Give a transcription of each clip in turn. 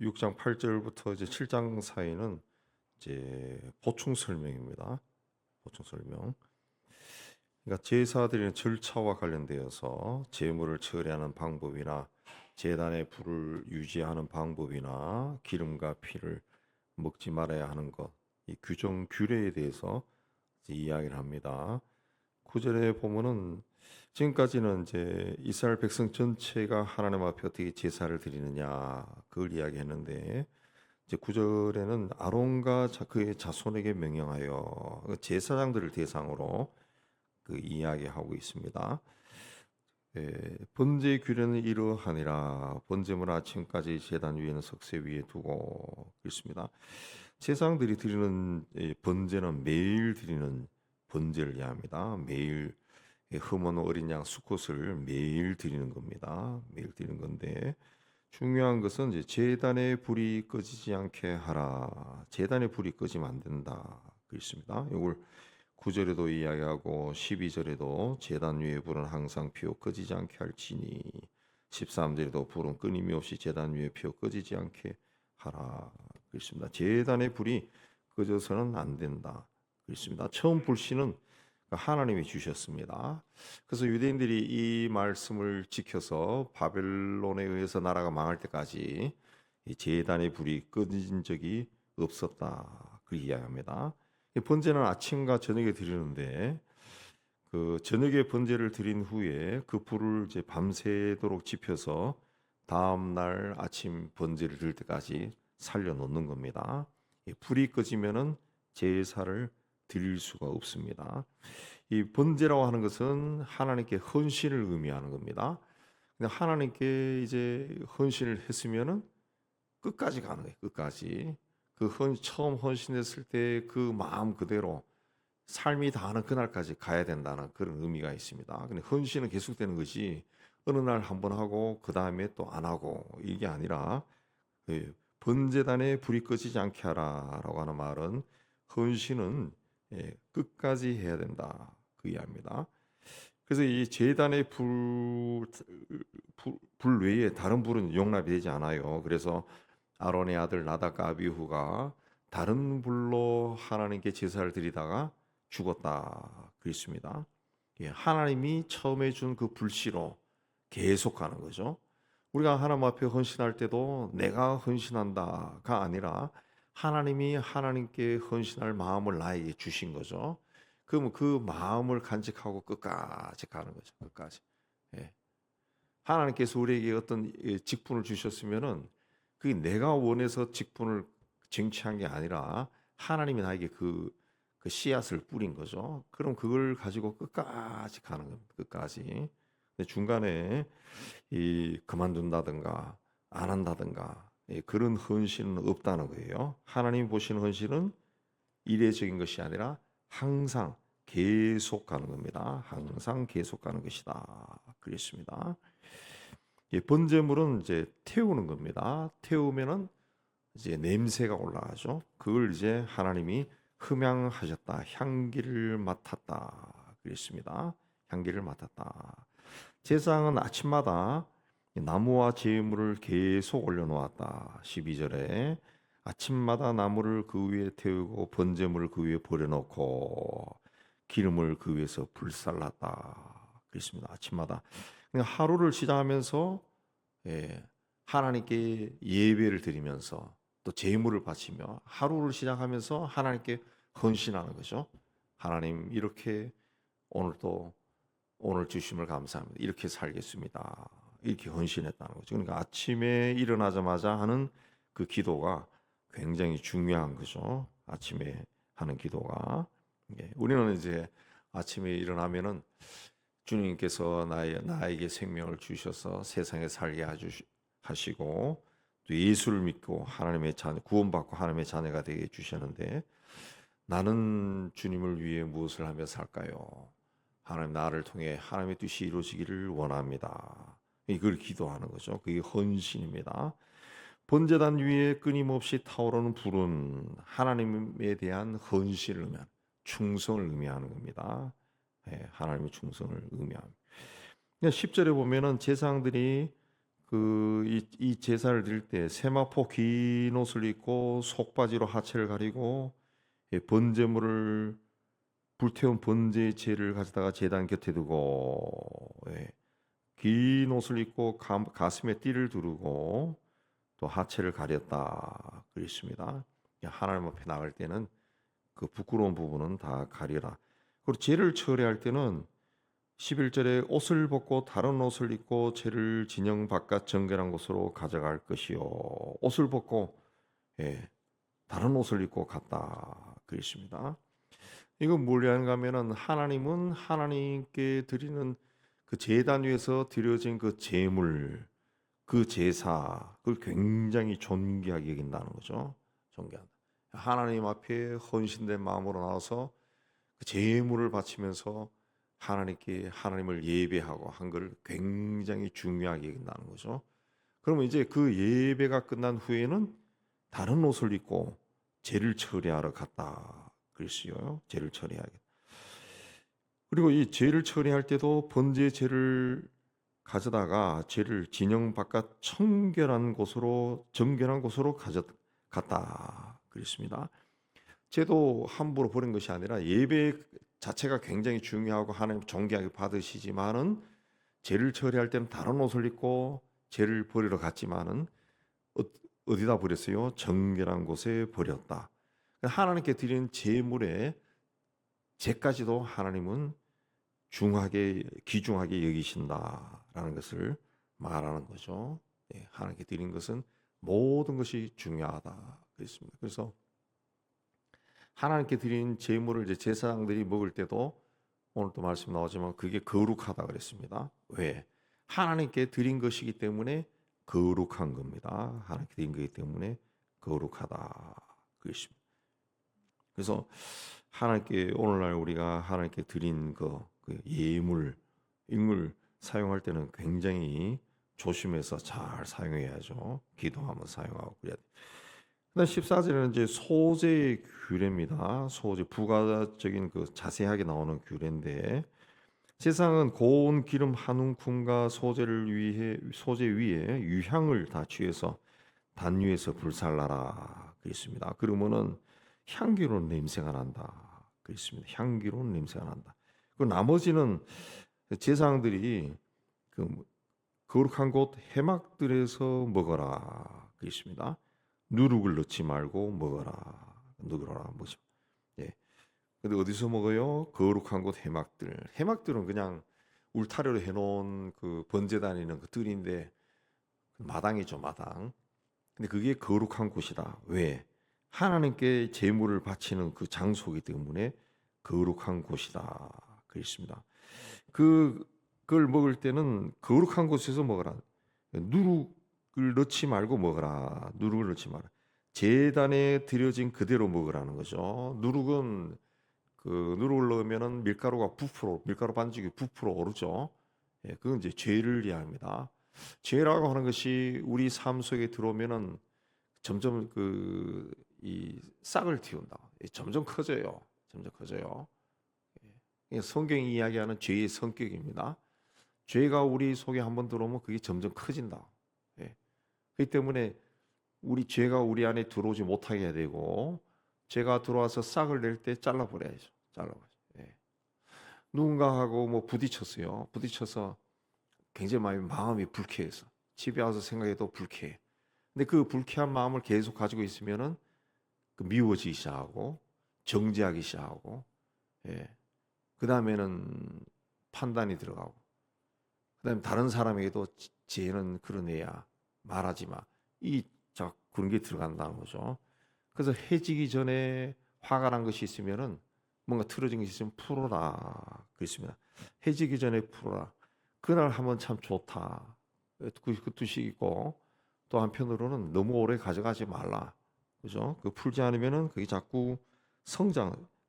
6장 8절부터 이제 7장 사이는 이제 보충 설명입니다. 보충 설명. 그러니까 제사 드리는 절차와 관련되어서 제물을 처리하는 방법이나 제단의 불을 유지하는 방법이나 기름과 피를 먹지 말아야 하는 것, 이 규정 규례에 대해서 이제 이야기를 합니다. 9절에 보면은 지금까지는 이제 이스라엘 백성 전체가 하나님 앞에 어떻게 제사를 드리느냐 그걸 이야기했는데 이제 9절에는 아론과 그의 자손에게 명령하여 그 제사장들을 대상으로 그 이야기하고 있습니다. 번제 규례는 이러하니라. 번제물 아침까지 제단 위에는 석쇠 위에 두고 있습니다. 제사장들이 드리는 번제는 매일 드리는 번제를 이야기합니다. 매일 흠은 어린 양 수컷을 매일 드리는 겁니다. 매일 드리는 건데 중요한 것은 이제 제단의 불이 꺼지지 않게 하라. 제단의 불이 꺼지면 안 된다. 그렇습니다. 이걸 9절에도 이야기하고 12절에도 제단 위에 불은 항상 피어 꺼지지 않게 할지니 13절에도 불은 끊임없이 제단 위에 피어 꺼지지 않게 하라. 그렇습니다. 제단의 불이 꺼져서는 안 된다. 그렇습니다. 처음 불씨는 하나님이 주셨습니다. 그래서 유대인들이 이 말씀을 지켜서 바벨론에 의해서 나라가 망할 때까지 이 제단의 불이 꺼진 적이 없었다. 그 이야기합니다. 번제는 아침과 저녁에 드리는데 그 저녁에 번제를 드린 후에 그 불을 이제 밤새도록 지펴서 다음 날 아침 번제를 드릴 때까지 살려 놓는 겁니다. 불이 꺼지면은 제사를 드릴 수가 없습니다. 이 번제라고 하는 것은 하나님께 헌신을 의미하는 겁니다. 근데 하나님께 이제 헌신을 했으면은 끝까지 가는 거예요. 끝까지. 처음 헌신했을 때 그 마음 그대로 삶이 다하는 그날까지 가야 된다는 그런 의미가 있습니다. 근데 헌신은 계속되는 것이 어느 날 한 번 하고 그 다음에 또 안 하고 이게 아니라 번제단에 불이 꺼지지 않게 하라라고 하는 말은 헌신은 끝까지 해야 된다 그 이야기입니다. 그래서 이 제단의 불 외에 다른 불은 용납이 되지 않아요. 그래서 아론의 아들 나답과 아비후가 다른 불로 하나님께 제사를 드리다가 죽었다 그랬습니다. 하나님이 처음에 준 그 불씨로 계속하는 거죠. 우리가 하나님 앞에 헌신할 때도 내가 헌신한다가 아니라 하나님이 하나님께 헌신할 마음을 나에게 주신 거죠. 그럼 그 마음을 간직하고 끝까지 가는 거죠. 끝까지. 예. 하나님께서 우리에게 어떤 직분을 주셨으면은 그게 내가 원해서 직분을 쟁취한 게 아니라 하나님이 나에게 그 씨앗을 뿌린 거죠. 그럼 그걸 가지고 끝까지 가는 겁니다. 끝까지. 근데 중간에 이 그만둔다든가 안 한다든가 그런 헌신은 없다는 거예요. 하나님 보시는 헌신은 이례적인 것이 아니라 항상 계속 가는 겁니다. 항상 계속 가는 것이다. 그랬습니다. 번제물은 이제 태우는 겁니다. 태우면은 이제 냄새가 올라가죠. 그걸 이제 하나님이 흠양하셨다. 향기를 맡았다. 그랬습니다. 향기를 맡았다. 제사장은 아침마다 나무와 제물을 계속 올려놓았다. 12절에 아침마다 나무를 그 위에 태우고 번제물을 그 위에 버려놓고 기름을 그 위에서 불살랐다. 그랬습니다. 아침마다. 그러니까 하루를 시작하면서 하나님께 예배를 드리면서 또 제물을 바치며 하루를 시작하면서 하나님께 헌신하는 거죠. 하나님 이렇게 오늘도 오늘 주심을 감사합니다. 이렇게 살겠습니다. 이렇게 헌신했다는 거죠. 그러니까 아침에 일어나자마자 하는 그 기도가 굉장히 중요한 거죠. 아침에 하는 기도가. 우리는 이제 아침에 일어나면은 주님께서 나에게 생명을 주셔서 세상에 살게 하시고 또 예수를 믿고 하나님의 자녀 구원받고 하나님의 자녀가 되게 해주셨는데 나는 주님을 위해 무엇을 하며 살까요? 하나님 나를 통해 하나님의 뜻이 이루어지기를 원합니다. 이걸 기도하는 거죠. 그게 헌신입니다. 번제단 위에 끊임없이 타오르는 불은 하나님에 대한 헌신을 의미하는 충성을 의미하는 겁니다. 하나님의 충성을 의미합니다. 10절에 보면은 제사장들이 이 제사를 드릴 때 세마포 긴 옷을 입고 속바지로 하체를 가리고 번제물을 불태운 번제의 재를 가져다가 제단 곁에 두고 긴 옷을 입고 가슴에 띠를 두르고 또 하체를 가렸다 그랬습니다. 하나님 앞에 나갈 때는 그 부끄러운 부분은 다 가리라. 그리고 죄를 처리할 때는 11절에 옷을 벗고 다른 옷을 입고 죄를 진영 바깥 정결한 곳으로 가져갈 것이요. 옷을 벗고 다른 옷을 입고 갔다 그랬습니다. 이건 뭐냐는가 하면은 하나님은 하나님께 드리는 그 제단 위에서 드려진 그 제물, 그 제사, 그걸 굉장히 존귀하게 여긴다는 거죠. 존귀한다. 하나님 앞에 헌신된 마음으로 나와서 그 제물을 바치면서 하나님께 하나님을 예배하고 한 걸 굉장히 중요하게 여긴다는 거죠. 그러면 이제 그 예배가 끝난 후에는 다른 옷을 입고 죄를 처리하러 갔다. 글쎄요. 죄를 처리하게. 그리고 이 죄를 처리할 때도 번제 죄를 가져다가 죄를 진영 바깥 정결한 곳으로 갔다. 그랬습니다. 죄도 함부로 버린 것이 아니라 예배 자체가 굉장히 중요하고 하나님 존귀하게 받으시지만은 죄를 처리할 때는 다른 옷을 입고 죄를 버리러 갔지만은 어디다 버렸어요? 정결한 곳에 버렸다. 하나님께 드리는 제물에 죄까지도 하나님은 귀중하게 여기신다라는 것을 말하는 거죠. 하나님께 드린 것은 모든 것이 중요하다 그랬습니다. 그래서 하나님께 드린 제물을 이제 제사장들이 먹을 때도 오늘 또 말씀 나오지만 그게 거룩하다 그랬습니다. 왜? 하나님께 드린 것이기 때문에 거룩한 겁니다. 하나님께 드린 것이기 때문에 거룩하다 그랬습니다. 그래서 하나님께 오늘날 우리가 하나님께 드린 그 예물 이걸 사용할 때는 굉장히 조심해서 잘 사용해야죠. 기도하면서 사용하고 그래야 돼. 그다음 14절에는 이제 소재의 규례입니다. 소재 부가적인 그 자세하게 나오는 규례인데 세상은 고운 기름 한 움큼과 소재 위에 유향을 다 취해서 단 위에서 불살라라 그랬습니다. 그러면은 향기로운 냄새가 난다 그랬습니다. 향기로운 냄새가 난다. 그 나머지는 제사장들이 그 거룩한 곳 해막들에서 먹어라 그랬습니다. 누룩을 넣지 말고 먹어라. 뭐죠? 예. 근데 어디서 먹어요? 거룩한 곳 해막들. 해막들은 그냥 울타리로 해놓은 그 번제 다니는 그 뜰인데 마당이죠, 마당. 근데 그게 거룩한 곳이다. 왜? 하나님께 제물을 바치는 그 장소이기 때문에 거룩한 곳이다. 그랬습니다. 그걸 먹을 때는 거룩한 곳에서 먹어라. 누룩을 넣지 말고 먹어라. 누룩을 넣지 마라. 제단에 드려진 그대로 먹으라는 거죠. 누룩은 누룩을 넣으면은 밀가루 반죽이 부풀어 오르죠. 예, 그건 이제 죄를 이야기합니다. 죄라고 하는 것이 우리 삶 속에 들어오면은 점점 이 싹을 틔운다. 점점 커져요. 점점 커져요. 성경이 이야기하는 죄의 성격입니다. 죄가 우리 속에 한번 들어오면 그게 점점 커진다. 그렇기 때문에 죄가 우리 안에 들어오지 못하게 해야 되고 죄가 들어와서 싹을 낼 때 잘라버려야죠. 누군가하고 뭐 부딪혔어요. 부딪혀서 굉장히 마음이 불쾌해서 집에 와서 생각해도 불쾌해. 근데 그 불쾌한 마음을 계속 가지고 있으면은 미워지기 시작하고 정죄하기 시작하고 그 다음에는 판단이 들어가고 그 다음에 다른 사람에게도 쟤는 그런 애야 말하지 마. 그런 게 들어간다는 거죠. 그래서 해지기 전에 화가 난 것이 있으면은 뭔가 틀어진 것이 있으면 풀어라 그랬습니다. 해지기 전에 풀어라. 그날 하면 참 좋다. 그 뜻이 있고 또 한편으로는 너무 오래 가져가지 말라. 그죠? 풀지 않으면은 그게 자꾸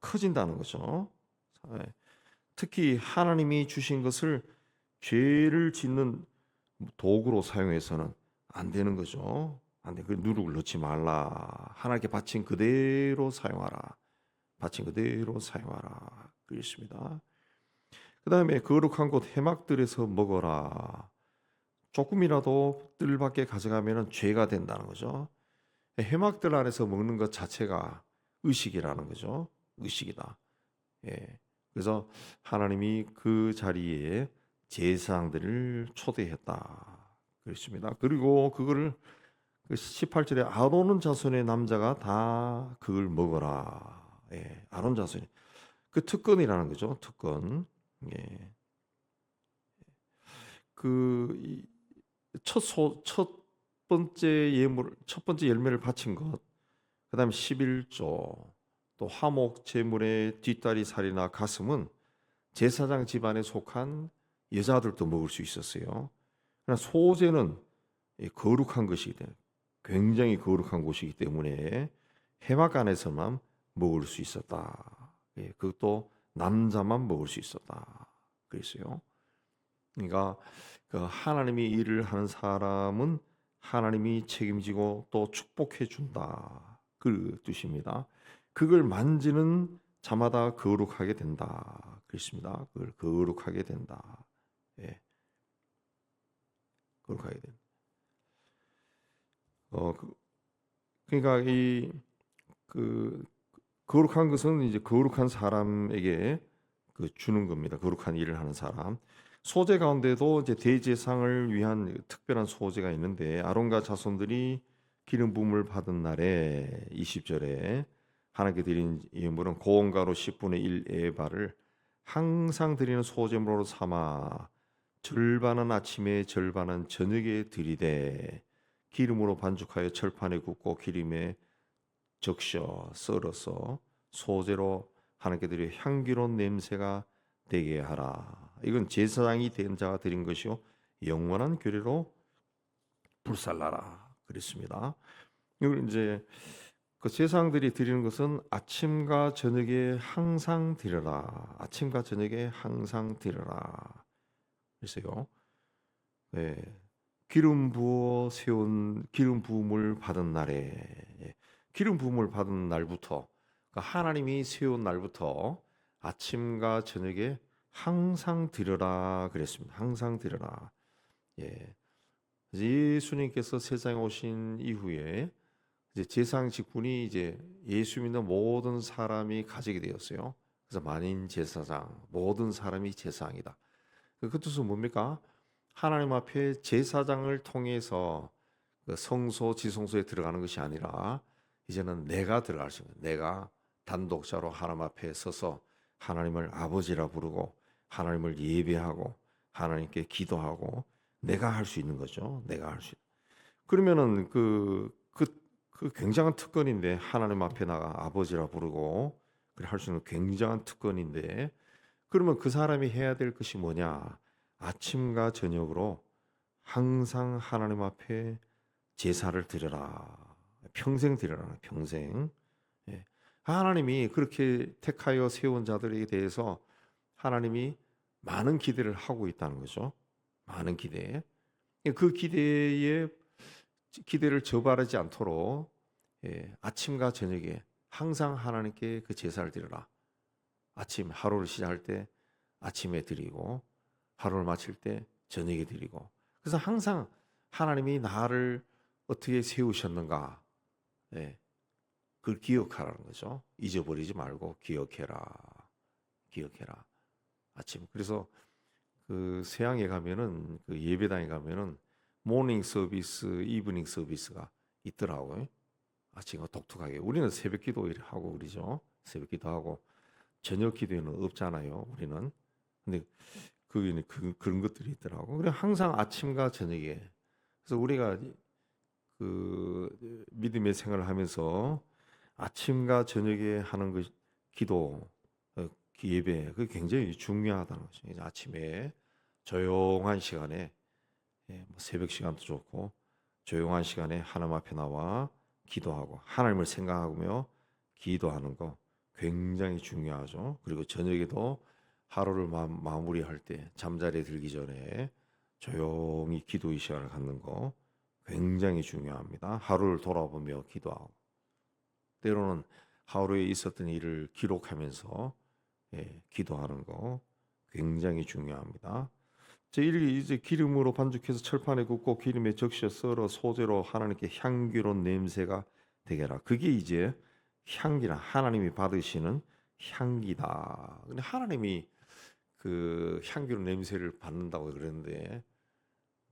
커진다는 거죠. 특히 하나님이 주신 것을 죄를 짓는 도구로 사용해서는 안 되는 거죠. 안 돼. 그 누룩을 넣지 말라. 하나님께 바친 그대로 사용하라. 바친 그대로 사용하라. 그랬습니다. 그 다음에 거룩한 곳 해막들에서 먹어라. 조금이라도 뜰 밖에 가져가면 죄가 된다는 거죠. 회막들 안에서 먹는 것 자체가 의식이라는 거죠. 의식이다. 예. 그래서 하나님이 그 자리에 제사장들을 초대했다. 그렇습니다. 그리고 그거를 그 18절에 아론은 자손의 남자가 다 그걸 먹어라. 예. 아론 자손이 그 특권이라는 거죠. 특권. 예. 첫 번째 예물, 첫 번째 열매를 바친 것, 그다음에 11조, 또 화목 제물의 뒷다리 살이나 가슴은 제사장 집안에 속한 여자들도 먹을 수 있었어요. 그러나 소제는 거룩한 것이기 때문에, 굉장히 거룩한 곳이기 때문에 회막 안에서만 먹을 수 있었다. 예, 그것도 남자만 먹을 수 있었다. 그랬어요. 그러니까 그 하나님이 일을 하는 사람은 하나님이 책임지고 또 축복해 준다. 그 뜻입니다. 그걸 만지는 자마다 거룩하게 된다. 그렇습니다. 그걸 거룩하게 된다. 예, 거룩하게 된다. 그러니까 그 거룩한 것은 이제 거룩한 사람에게 그 주는 겁니다. 거룩한 일을 하는 사람. 소재 가운데도 이제 대제상을 위한 특별한 소재가 있는데 아론과 자손들이 기름 부음을 받은 날에 20절에 하나님께 드린 예물은 고온가루 10분의 1 에바를 항상 드리는 소제물로 삼아 절반은 아침에 절반은 저녁에 드리되 기름으로 반죽하여 철판에 굽고 기름에 적셔 썰어서 소재로 하나님께 드려 향기로운 냄새가 되게 하라. 이건 제사장이 된 자가 드린 것이요 영원한 규례로 불살라라 그랬습니다. 이걸 이제 그 제사장들이 드리는 것은 아침과 저녁에 항상 드려라. 아침과 저녁에 항상 드려라. 그래서요. 네. 기름 부어 세운 기름 부음을 받은 날에 기름 부음을 받은 날부터 그러니까 하나님이 세운 날부터 아침과 저녁에 항상 드려라 그랬습니다. 항상 드려라. 예. 예수님께서 세상에 오신 이후에 이제 제사장 직분이 이제 예수 믿는 모든 사람이 가지게 되었어요. 그래서 만인 제사장, 모든 사람이 제사장이다. 그 뜻은 뭡니까? 하나님 앞에 제사장을 통해서 그 성소 지성소에 들어가는 것이 아니라 이제는 내가 들어갈 수 있는 내가 단독자로 하나님 앞에 서서 하나님을 아버지라 부르고 하나님을 예배하고 하나님께 기도하고 내가 할 수 있는 거죠. 내가 할 수 있는. 그러면은 그 굉장한 특권인데 하나님 앞에 나가 아버지라 부르고 그래 할 수 있는 굉장한 특권인데 그러면 그 사람이 해야 될 것이 뭐냐? 아침과 저녁으로 항상 하나님 앞에 제사를 드려라. 평생 드려라. 평생. 예. 하나님이 그렇게 택하여 세운 자들에 대해서 하나님이 많은 기대를 하고 있다는 거죠. 많은 기대. 그 기대를 저버리지 않도록 아침과 저녁에 항상 하나님께 그 제사를 드려라. 아침 하루를 시작할 때 아침에 드리고 하루를 마칠 때 저녁에 드리고 그래서 항상 하나님이 나를 어떻게 세우셨는가 그걸 기억하라는 거죠. 잊어버리지 말고 기억해라. 기억해라. 아침. 그래서 그 세양에 가면은 그 예배당에 가면은 모닝 서비스, 이브닝 서비스가 있더라고요. 아침에 독특하게. 우리는 새벽 기도 하고 그러죠. 새벽 기도하고 저녁 기도에는 없잖아요. 우리는. 근데 그런 것들이 있더라고. 그래 항상 아침과 저녁에. 그래서 우리가 그 믿음의 생활을 하면서 아침과 저녁에 하는 그 기도, 예배, 그게 굉장히 중요하다는 거죠. 아침에 조용한 시간에 뭐 새벽 시간도 좋고 조용한 시간에 하나님 앞에 나와 기도하고 하나님을 생각하며 기도하는 거 굉장히 중요하죠. 그리고 저녁에도 하루를 마무리할 때 잠자리에 들기 전에 조용히 기도의 시간을 갖는 거 굉장히 중요합니다. 하루를 돌아보며 기도하고 때로는 하루에 있었던 일을 기록하면서 기도하는 거 굉장히 중요합니다. 제1 이제 기름으로 반죽해서 철판에 굽고 기름에 적셔 썰어 소재로 하나님께 향기로운 냄새가 되게 하라. 그게 이제 향기라 하나님이 받으시는 향기다. 근데 하나님이 그 향기로운 냄새를 받는다고 그러는데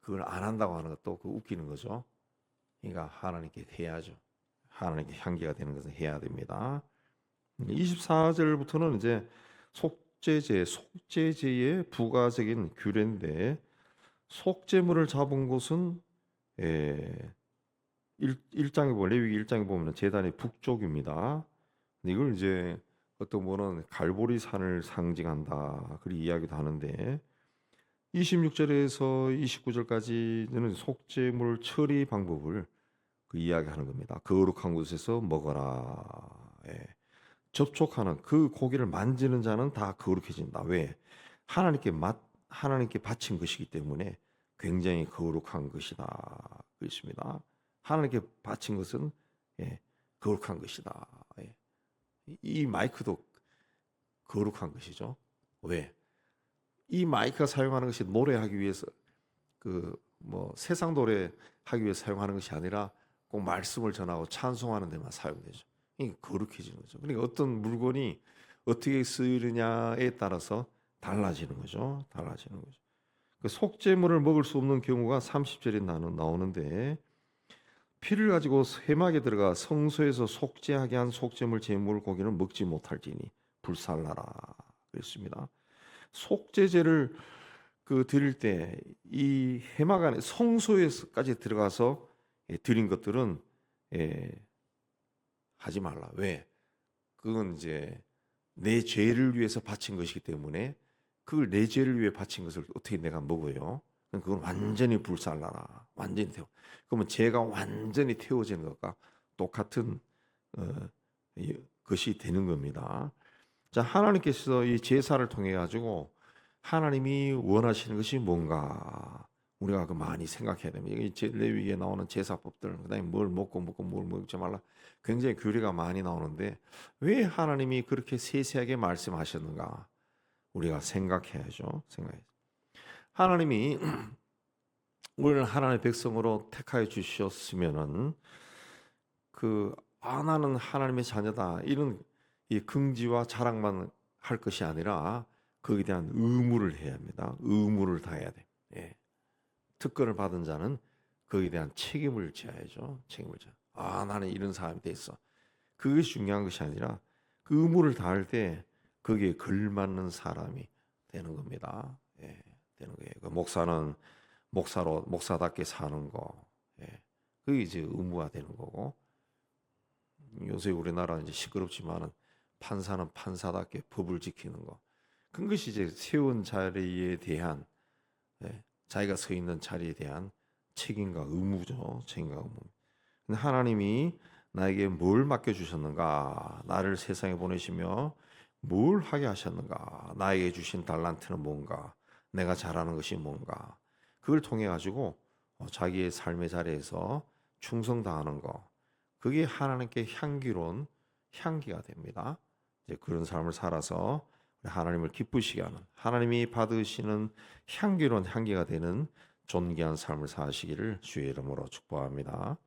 그걸 안 한다고 하는 것도 그 웃기는 거죠. 그러니까 하나님께 해야죠. 하나님께 향기가 되는 것은 해야 됩니다. 24절부터는 이제 속죄제의 부가적인 규례인데 속죄물을 잡은 곳은 1장에 보면 레위기 1장에 보면 제단의 북쪽입니다. 근데 이걸 이제 어떤 분은 갈보리 산을 상징한다 그렇게 이야기도 하는데 26절에서 29절까지는 속죄물 처리 방법을 그 이야기하는 겁니다. 거룩한 곳에서 먹어라. 예. 접촉하는 그 고기를 만지는 자는 다 거룩해진다. 왜? 하나님께 바친 것이기 때문에 굉장히 거룩한 것이다. 그렇습니다. 하나님께 바친 것은 거룩한 것이다. 이 마이크도 거룩한 것이죠. 왜? 이 마이크가 사용하는 것이 노래하기 위해서 세상 노래하기 위해서 사용하는 것이 아니라 꼭 말씀을 전하고 찬송하는 데만 사용되죠. 이게 거룩해지는 거죠. 그러니까 어떤 물건이 어떻게 쓰느냐에 따라서 달라지는 거죠. 달라지는 거죠. 그 속죄물을 먹을 수 없는 경우가 30절에 나오는데 피를 가지고 회막에 들어가 성소에서 속죄하게 한 속죄물 제물 고기는 먹지 못할지니 불살라라 그랬습니다. 속죄제를 드릴 때 이 회막 안에 성소에까지 들어가서 드린 것들은 하지 말라. 왜? 그건 이제 내 죄를 위해서 바친 것이기 때문에 그걸 내 죄를 위해 바친 것을 어떻게 내가 먹어요? 그건 완전히 불살라라. 완전히 태워. 그러면 죄가 완전히 태워지는 것과 똑같은 것이 되는 겁니다. 자, 하나님께서 이 제사를 통해 가지고 하나님이 원하시는 것이 뭔가 우리가 많이 생각해야 됩니다. 레위기에 나오는 제사법들, 그다음에 뭘 먹고 뭘 먹지 말라. 굉장히 규례가 많이 나오는데 왜 하나님이 그렇게 세세하게 말씀하셨는가? 우리가 생각해야죠. 하나님이 우리를 하나님의 백성으로 택하여 주셨으면은 나는 하나님의 자녀다 이런 이 긍지와 자랑만 할 것이 아니라 거기에 대한 의무를 해야 합니다. 의무를 다해야 돼. 특권을 받은 자는 거기에 대한 책임을 져야죠. 나는 이런 사람이 됐어. 그것이 중요한 것이 아니라 그 의무를 다할 때 거기에 걸맞는 사람이 되는 겁니다. 되는 거예요. 그 목사는 목사답게 사는 거, 그게 이제 의무화 되는 거고. 요새 우리나라는 이제 시끄럽지만은 판사는 판사답게 법을 지키는 거. 그것이 이제 세운 자리에 대한 자기가 서 있는 자리에 대한 책임과 의무죠. 책임과 의무. 근데 하나님이 나에게 뭘 맡겨주셨는가? 나를 세상에 보내시며 뭘 하게 하셨는가? 나에게 주신 달란트는 뭔가? 내가 잘하는 것이 뭔가? 그걸 통해 가지고 자기의 삶의 자리에서 충성 다하는 거. 그게 하나님께 향기로운 향기가 됩니다. 이제 그런 삶을 살아서 하나님을 기쁘시게 하는 하나님이 받으시는 향기로운 향기가 되는 존귀한 삶을 사시기를 주의 이름으로 축복합니다.